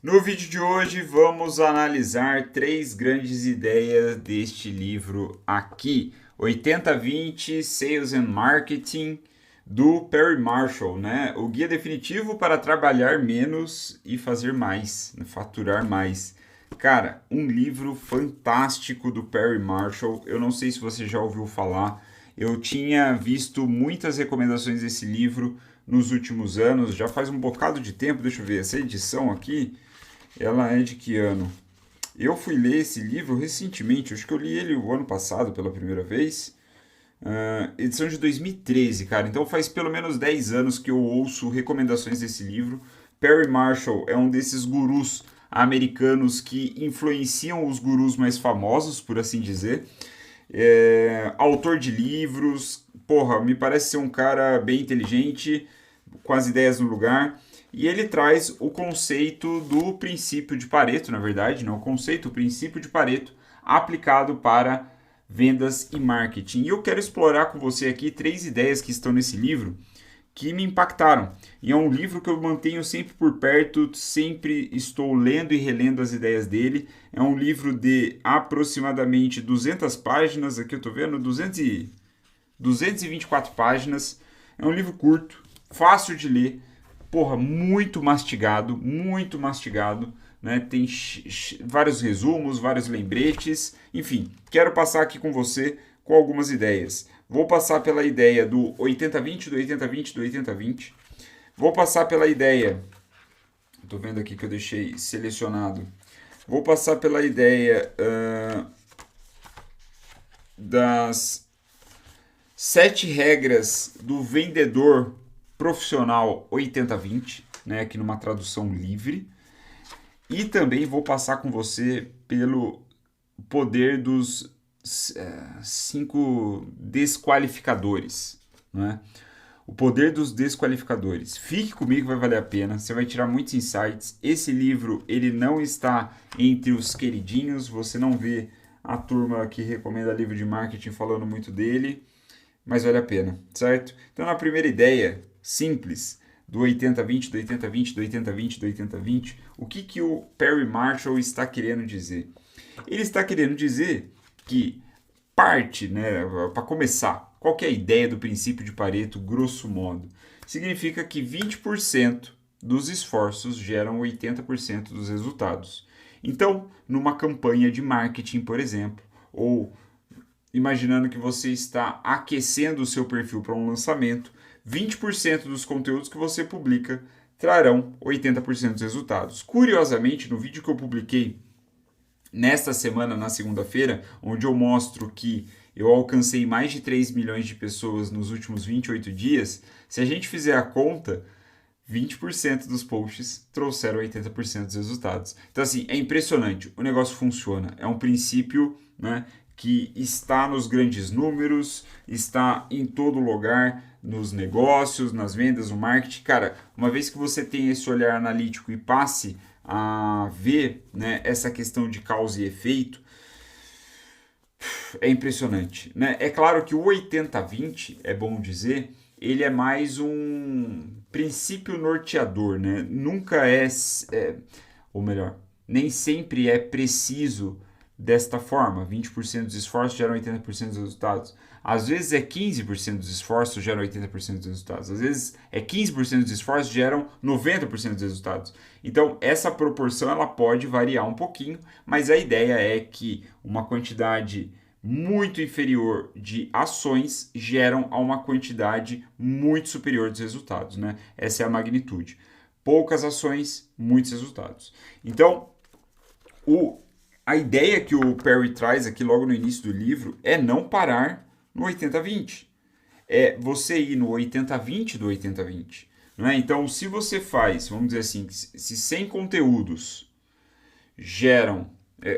No vídeo de hoje vamos analisar três grandes ideias deste livro aqui, 80-20 Sales and Marketing, do Perry Marshall, né? O guia definitivo para trabalhar menos e fazer mais, né? Faturar mais. Cara, um livro fantástico do Perry Marshall. Eu não sei se você já ouviu falar. Eu tinha visto muitas recomendações desse livro nos últimos anos, já faz um bocado de tempo. Deixa eu ver, essa edição aqui, ela é de que ano? Eu fui ler esse livro recentemente, acho que eu li ele o ano passado pela primeira vez. Edição de 2013, cara. Então faz pelo menos 10 anos que eu ouço recomendações desse livro. Perry Marshall é um desses gurus americanos que influenciam os gurus mais famosos, por assim dizer. Autor de livros, porra, me parece ser um cara bem inteligente, com as ideias no lugar. E ele traz o conceito do princípio de Pareto, na verdade, não o conceito, o princípio de Pareto aplicado para vendas e marketing. E eu quero explorar com você aqui três ideias que estão nesse livro que me impactaram. E é um livro que eu mantenho sempre por perto, sempre estou lendo e relendo as ideias dele. É um livro de aproximadamente 200 páginas, aqui eu estou vendo 224 páginas. É um livro curto, fácil de ler, porra, muito mastigado, né? Tem vários resumos, vários lembretes, enfim, quero passar aqui com você com algumas ideias. Vou passar pela ideia do 80-20, do 80-20, do 80-20. Vou passar pela ideia, estou vendo aqui que eu deixei selecionado. Vou passar pela ideia das 7 regras do vendedor profissional 80-20, né, aqui numa tradução livre. E também vou passar com você pelo poder dos 5 desqualificadores, né? O poder dos desqualificadores. Fique comigo, vai valer a pena. Você vai tirar muitos insights. Esse livro, ele não está entre os queridinhos. Você não vê a turma que recomenda livro de marketing falando muito dele, mas vale a pena, certo? Então, na primeira ideia, simples, do 80-20, do 80-20, do 80-20, do 80-20, o que o Perry Marshall está querendo dizer? Ele está querendo dizer que parte, né, para começar, qual que é a ideia do princípio de Pareto, grosso modo? Significa que 20% dos esforços geram 80% dos resultados. Então, numa campanha de marketing, por exemplo, ou imaginando que você está aquecendo o seu perfil para um lançamento, 20% dos conteúdos que você publica trarão 80% dos resultados. Curiosamente, no vídeo que eu publiquei nesta semana, na segunda-feira, onde eu mostro que eu alcancei mais de 3 milhões de pessoas nos últimos 28 dias, se a gente fizer a conta, 20% dos posts trouxeram 80% dos resultados. Então, assim, é impressionante. O negócio funciona. É um princípio, né, que está nos grandes números, está em todo lugar, nos negócios, nas vendas, no marketing. Cara, uma vez que você tem esse olhar analítico e passe a ver, né, essa questão de causa e efeito, é impressionante, né? É claro que o 80-20, é bom dizer, ele é mais um princípio norteador, né? Nunca ou melhor, nem sempre é preciso desta forma. 20% dos esforços geram 80% dos resultados. Às vezes é 15% dos esforços geram 80% dos resultados. Às vezes é 15% dos esforços geram 90% dos resultados. Então, essa proporção ela pode variar um pouquinho, mas a ideia é que uma quantidade muito inferior de ações geram a uma quantidade muito superior dos resultados, né? Essa é a magnitude. Poucas ações, muitos resultados. Então, a ideia que o Perry traz aqui logo no início do livro é não parar no 80-20. É você ir no 80-20 do 80-20. Não é? Então, se você faz, vamos dizer assim, se 100 conteúdos geram,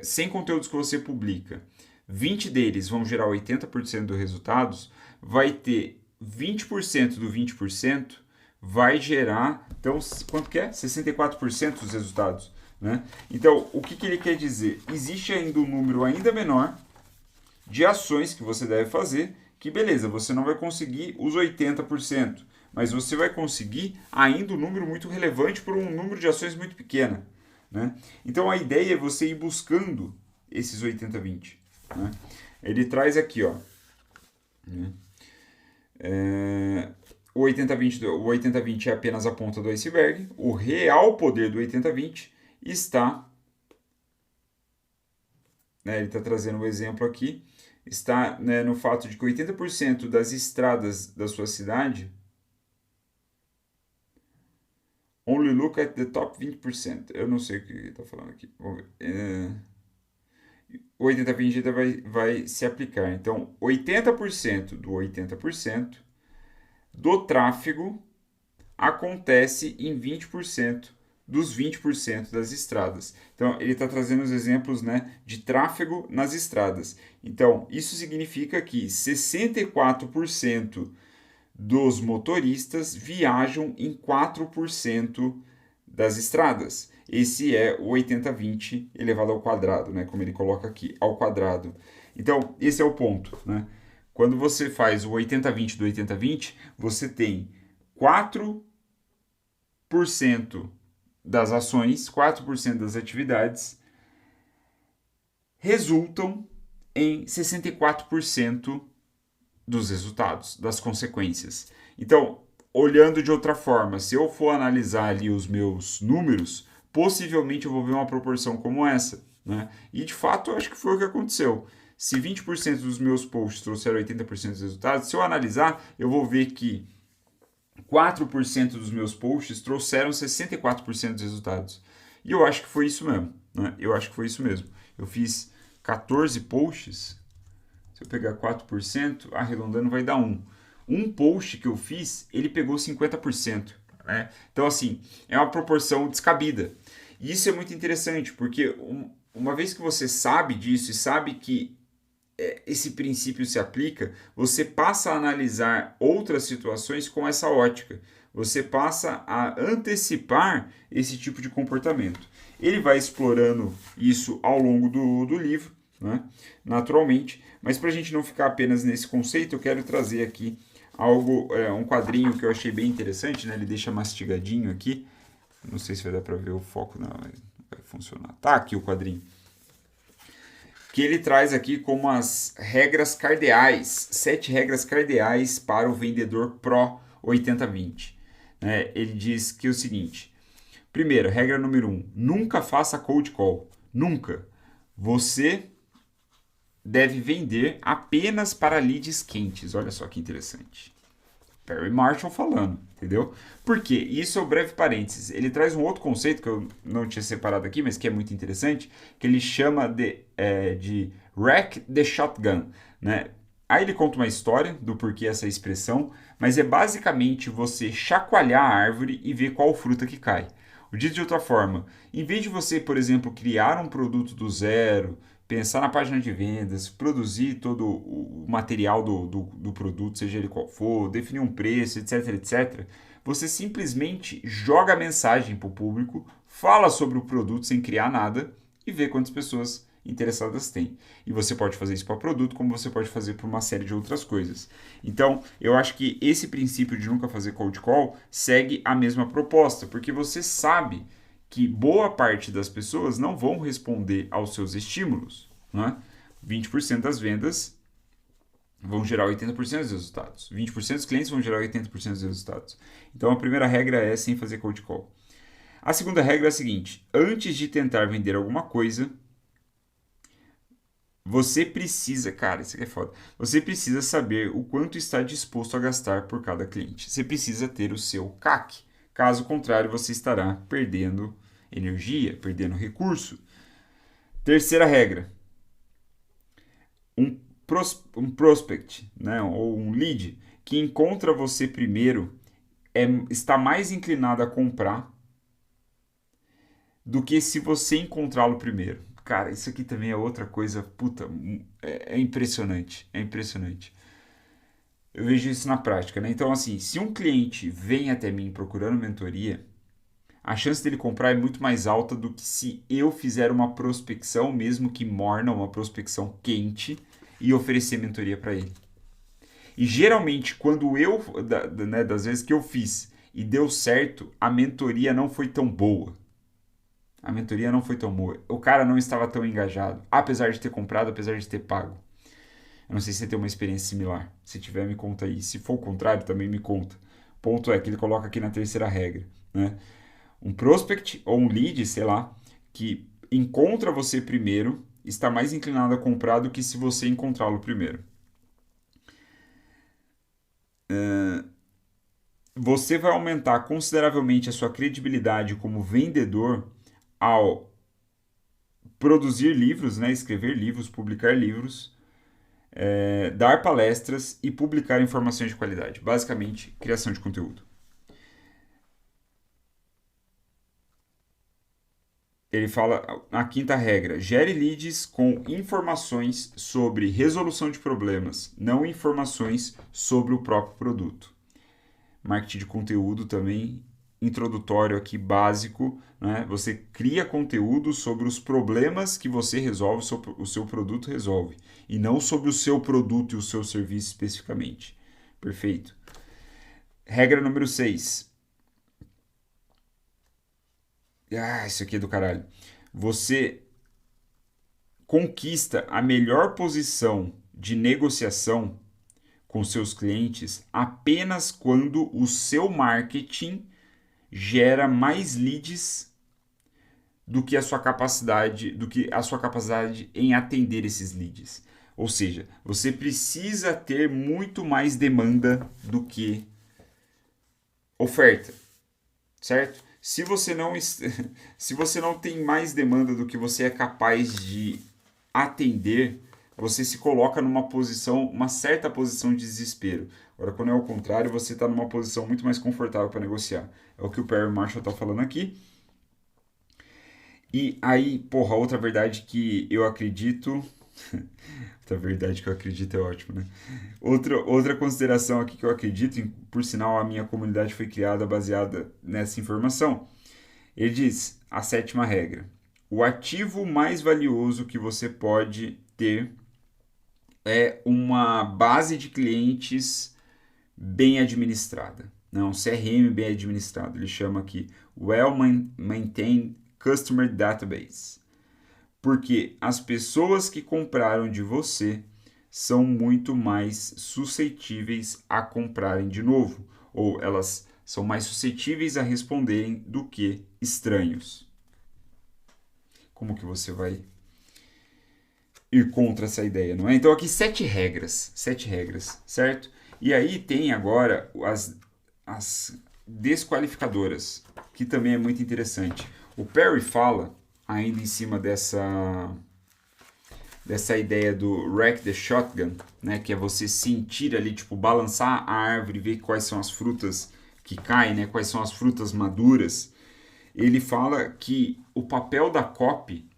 100 conteúdos que você publica, 20 deles vão gerar 80% dos resultados, vai ter 20% do 20% vai gerar, então, quanto que é? 64% dos resultados. Né? Então, o que ele quer dizer? Existe ainda um número ainda menor de ações que você deve fazer, que beleza, você não vai conseguir os 80%, mas você vai conseguir ainda um número muito relevante por um número de ações muito pequeno. né? Então a ideia é você ir buscando esses 80-20, né? Ele traz aqui, ó, né? O 80-20 é apenas a ponta do iceberg. O real poder do 80-20 está, né, ele está trazendo um exemplo aqui, está, né, no fato de que 80% das estradas da sua cidade only look at the top 20%. Eu não sei o que ele está falando aqui. Vamos ver. O 80-20 vai se aplicar. Então, 80% do 80% do tráfego acontece em 20% dos 20% das estradas. Então, ele está trazendo os exemplos, né, de tráfego nas estradas. Então, isso significa que 64% dos motoristas viajam em 4% das estradas. Esse é o 80-20 elevado ao quadrado, né, como ele coloca aqui, ao quadrado. Então, esse é o ponto, né? Quando você faz o 80-20 do 80-20, você tem 4% das ações, 4% das atividades resultam em 64% dos resultados, das consequências. Então, olhando de outra forma, se eu for analisar ali os meus números, possivelmente eu vou ver uma proporção como essa, né? E de fato, eu acho que foi o que aconteceu. Se 20% dos meus posts trouxeram 80% dos resultados, se eu analisar, eu vou ver que 4% dos meus posts trouxeram 64% dos resultados. E eu acho que foi isso mesmo, né? Eu acho que foi isso mesmo. Eu fiz 14 posts, se eu pegar 4%, arredondando vai dar 1. Um post que eu fiz, ele pegou 50%. Né? Então, assim, é uma proporção descabida. E isso é muito interessante, porque uma vez que você sabe disso e sabe que esse princípio se aplica, você passa a analisar outras situações com essa ótica. Você passa a antecipar esse tipo de comportamento. Ele vai explorando isso ao longo do livro, né? Naturalmente, mas para a gente não ficar apenas nesse conceito, eu quero trazer aqui algo, um quadrinho que eu achei bem interessante, né? Ele deixa mastigadinho aqui. Não sei se vai dar para ver o foco, não vai funcionar. Tá aqui o quadrinho. Que ele traz aqui como as regras cardeais, 7 regras cardeais para o vendedor Pro 80-20. Ele diz que é o seguinte: primeiro, regra número 1, nunca faça cold call, nunca. Você deve vender apenas para leads quentes. Olha só que interessante. Perry Marshall falando, entendeu? Por quê? Isso é o breve parênteses. Ele traz um outro conceito que eu não tinha separado aqui, mas que é muito interessante, que ele chama de rack the shotgun, né? Aí ele conta uma história do porquê essa expressão, mas é basicamente você chacoalhar a árvore e ver qual fruta que cai. O dito de outra forma, em vez de você, por exemplo, criar um produto do zero, pensar na página de vendas, produzir todo o material do produto, seja ele qual for, definir um preço, etc, etc, você simplesmente joga a mensagem para o público, fala sobre o produto sem criar nada e vê quantas pessoas interessadas tem. E você pode fazer isso para produto, como você pode fazer para uma série de outras coisas. Então, eu acho que esse princípio de nunca fazer cold call segue a mesma proposta, porque você sabe que boa parte das pessoas não vão responder aos seus estímulos. Né? 20% das vendas vão gerar 80% dos resultados. 20% dos clientes vão gerar 80% dos resultados. Então, a primeira regra é sem fazer cold call. A segunda regra é a seguinte: antes de tentar vender alguma coisa, você precisa, cara, isso aqui é foda. Você precisa saber o quanto está disposto a gastar por cada cliente. Você precisa ter o seu CAC. Caso contrário, você estará perdendo energia, perdendo recurso. Terceira regra: um prospect, né, ou um lead que encontra você primeiro está mais inclinado a comprar do que se você encontrá-lo primeiro. Cara, isso aqui também é outra coisa, puta, é impressionante, é impressionante. Eu vejo isso na prática, né? Então, assim, se um cliente vem até mim procurando mentoria, a chance dele comprar é muito mais alta do que se eu fizer uma prospecção, mesmo que morna, uma prospecção quente, e oferecer mentoria para ele. E geralmente, quando eu, né, das vezes que eu fiz e deu certo, a mentoria não foi tão boa. a mentoria não foi tão boa, o cara não estava tão engajado, apesar de ter comprado, apesar de ter pago. Eu não sei se você tem uma experiência similar. Se tiver, me conta aí. Se for o contrário, também me conta. O ponto é que ele coloca aqui na terceira regra, né? Um prospect ou um lead, sei lá, que encontra você primeiro, está mais inclinado a comprar do que se você encontrá-lo primeiro. Você vai aumentar consideravelmente a sua credibilidade como vendedor ao produzir livros, né? Escrever livros, publicar livros, dar palestras e publicar informações de qualidade. Basicamente, criação de conteúdo. Ele fala a quinta regra: gere leads com informações sobre resolução de problemas, não informações sobre o próprio produto. Marketing de conteúdo também, introdutório aqui, básico, né? Você cria conteúdo sobre os problemas que você resolve, o seu produto resolve, e não sobre o seu produto e o seu serviço especificamente. Perfeito. Regra número 6. Isso aqui é do caralho. Você conquista a melhor posição de negociação com seus clientes apenas quando o seu marketing gera mais leads do que a sua capacidade em atender esses leads. Ou seja, você precisa ter muito mais demanda do que oferta, certo? Se você não tem mais demanda do que você é capaz de atender, você se coloca numa posição, uma certa posição de desespero. Agora, quando é o contrário, você está numa posição muito mais confortável para negociar. É o que o Perry Marshall está falando aqui. E aí, porra, outra verdade que eu acredito. Outra verdade que eu acredito é ótimo, né? Outra consideração aqui que eu acredito, por sinal, a minha comunidade foi criada baseada nessa informação. Ele diz, a sétima regra: o ativo mais valioso que você pode ter é uma base de clientes bem administrada, né? Um CRM bem administrado. Ele chama aqui Well Maintained Customer Database. Porque as pessoas que compraram de você são muito mais suscetíveis a comprarem de novo, ou elas são mais suscetíveis a responderem do que estranhos. Como que você vai ir contra essa ideia, não é? Então aqui sete regras, certo? E aí tem agora as desqualificadoras, que também é muito interessante. O Perry fala, ainda em cima dessa ideia do rack the shotgun, né, que é você sentir ali, tipo, balançar a árvore, ver quais são as frutas que caem, né, quais são as frutas maduras. Ele fala que o papel da copy,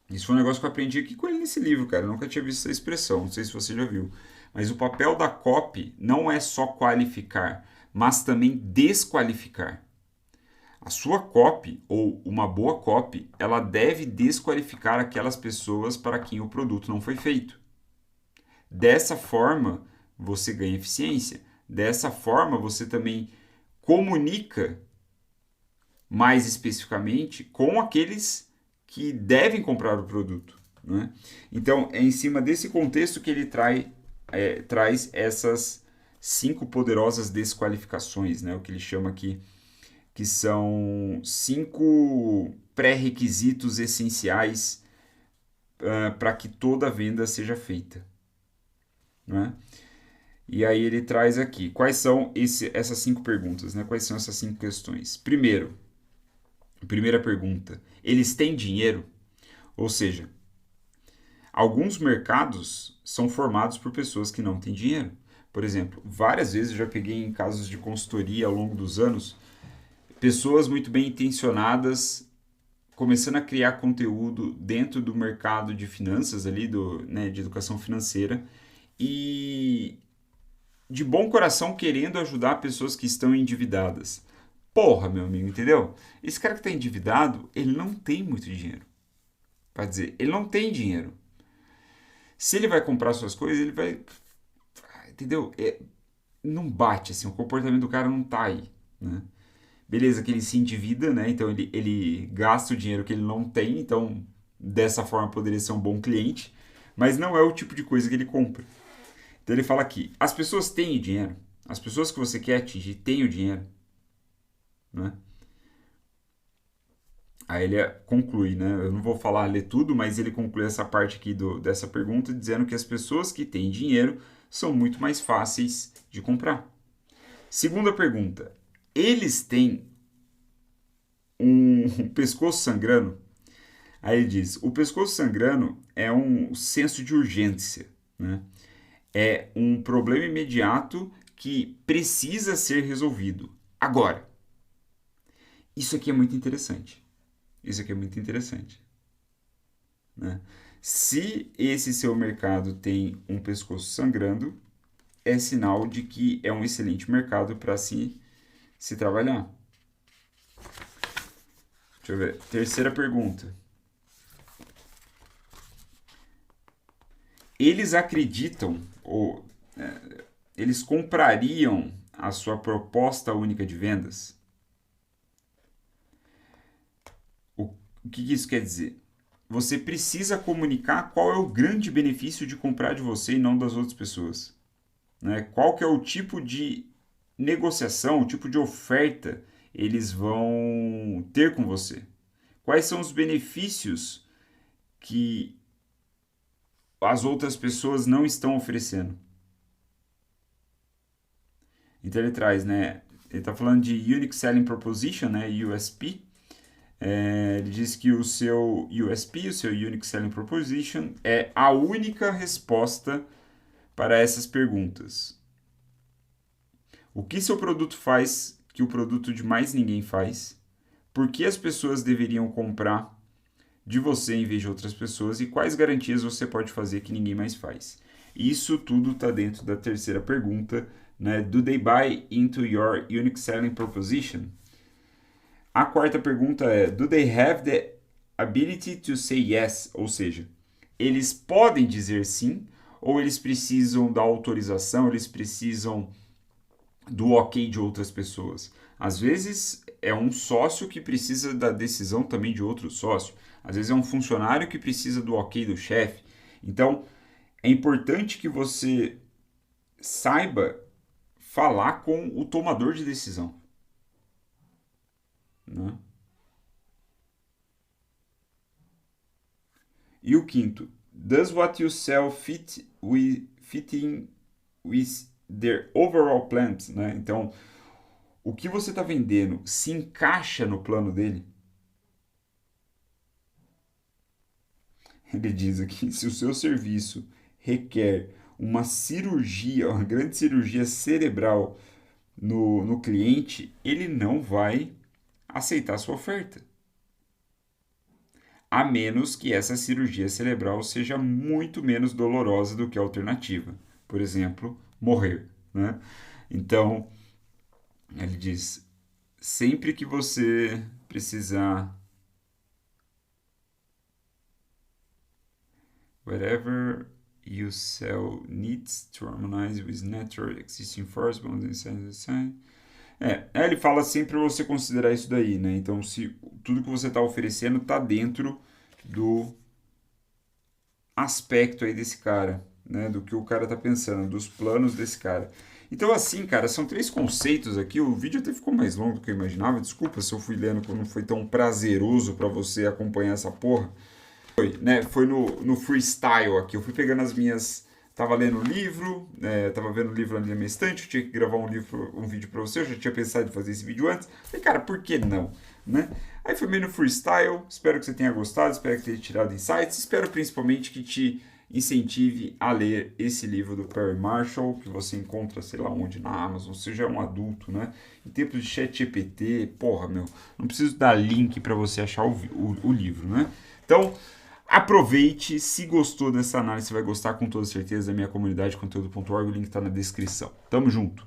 isso foi um negócio que eu aprendi aqui com ele nesse livro, cara, eu nunca tinha visto essa expressão, não sei se você já viu, mas o papel da copy não é só qualificar, mas também desqualificar. A sua copy, ou uma boa copy, ela deve desqualificar aquelas pessoas para quem o produto não foi feito. Dessa forma, você ganha eficiência. Dessa forma, você também comunica mais especificamente com aqueles que devem comprar o produto, né? Então, é em cima desse contexto que ele traz essas 5 poderosas desqualificações, né? O que ele chama aqui, que são 5 pré-requisitos essenciais para que toda venda seja feita, né? E aí ele traz aqui, quais são essas 5 perguntas, né? Quais são essas 5 questões? Primeira pergunta, eles têm dinheiro? Ou seja, alguns mercados são formados por pessoas que não têm dinheiro. Por exemplo, várias vezes eu já peguei em casos de consultoria ao longo dos anos, pessoas muito bem intencionadas começando a criar conteúdo dentro do mercado de finanças ali, de educação financeira, e de bom coração querendo ajudar pessoas que estão endividadas. Porra, meu amigo, entendeu? Esse cara que está endividado, ele não tem muito dinheiro. Vai dizer, ele não tem dinheiro. Se ele vai comprar suas coisas, ele vai... Entendeu? Não bate, assim, o comportamento do cara não tá aí, né? beleza que ele se endivida, né? Então ele gasta o dinheiro que ele não tem, então dessa forma poderia ser um bom cliente, mas não é o tipo de coisa que ele compra. Então ele fala aqui, as pessoas têm o dinheiro, as pessoas que você quer atingir têm o dinheiro, né? Aí ele conclui, né? Eu não vou falar, ler tudo, mas ele conclui essa parte aqui dessa pergunta dizendo que as pessoas que têm dinheiro são muito mais fáceis de comprar. Segunda pergunta, eles têm um pescoço sangrando? Aí ele diz, o pescoço sangrando é um senso de urgência, né? É um problema imediato que precisa ser resolvido agora. Isso aqui é muito interessante. Isso aqui é muito interessante, né? Se esse seu mercado tem um pescoço sangrando, é sinal de que é um excelente mercado para se trabalhar. Deixa eu ver. Terceira pergunta. Eles acreditam ou eles comprariam a sua proposta única de vendas? O que isso quer dizer? Você precisa comunicar qual é o grande benefício de comprar de você e não das outras pessoas, né? Qual que é o tipo de negociação, o tipo de oferta eles vão ter com você? Quais são os benefícios que as outras pessoas não estão oferecendo? Então ele traz, né? Ele está falando de Unique Selling Proposition, né? USP. Ele diz que o seu USP, o seu Unique Selling Proposition, é a única resposta para essas perguntas. O que seu produto faz que o produto de mais ninguém faz? Por que as pessoas deveriam comprar de você em vez de outras pessoas? E quais garantias você pode fazer que ninguém mais faz? Isso tudo está dentro da terceira pergunta, né? Do they buy into your unique selling proposition? A quarta pergunta é, do they have the ability to say yes? Ou seja, eles podem dizer sim ou eles precisam da autorização, eles precisam do ok de outras pessoas? Às vezes é um sócio que precisa da decisão também de outro sócio. Às vezes é um funcionário que precisa do ok do chefe. Então, é importante que você saiba falar com o tomador de decisão, né? E o quinto, does what you sell fit in with their overall plans, né? Então, o que você está vendendo se encaixa no plano dele? Ele diz aqui, se o seu serviço requer uma cirurgia, uma grande cirurgia cerebral no cliente, ele não vai aceitar a sua oferta. A menos que essa cirurgia cerebral seja muito menos dolorosa do que a alternativa. Por exemplo, morrer, né? Então, ele diz, sempre que você precisar, whatever you sell needs to harmonize with natural existing force bound inside the sign. Ele fala sempre para você considerar isso daí, né? Então, se tudo que você está oferecendo está dentro do aspecto aí desse cara, né? Do que o cara está pensando, dos planos desse cara. Então, assim, cara, são 3 conceitos aqui. O vídeo até ficou mais longo do que eu imaginava. Desculpa se eu fui lendo quando não foi tão prazeroso para você acompanhar essa porra. Foi no freestyle aqui. Eu fui pegando as minhas... Tava lendo o livro, tava vendo o livro ali na minha estante, eu tinha que gravar um vídeo para você, eu já tinha pensado em fazer esse vídeo antes. Falei, cara, por que não? Né? Aí foi meio no freestyle, espero que você tenha gostado, espero que tenha tirado insights, espero principalmente que te incentive a ler esse livro do Perry Marshall, que você encontra, sei lá onde, na Amazon, você já é um adulto, né? Em tempos de ChatGPT, porra, meu, não preciso dar link para você achar o livro, né? Então... aproveite, se gostou dessa análise, você vai gostar com toda certeza da minha comunidade conteúdo.org, o link está na descrição. Tamo junto!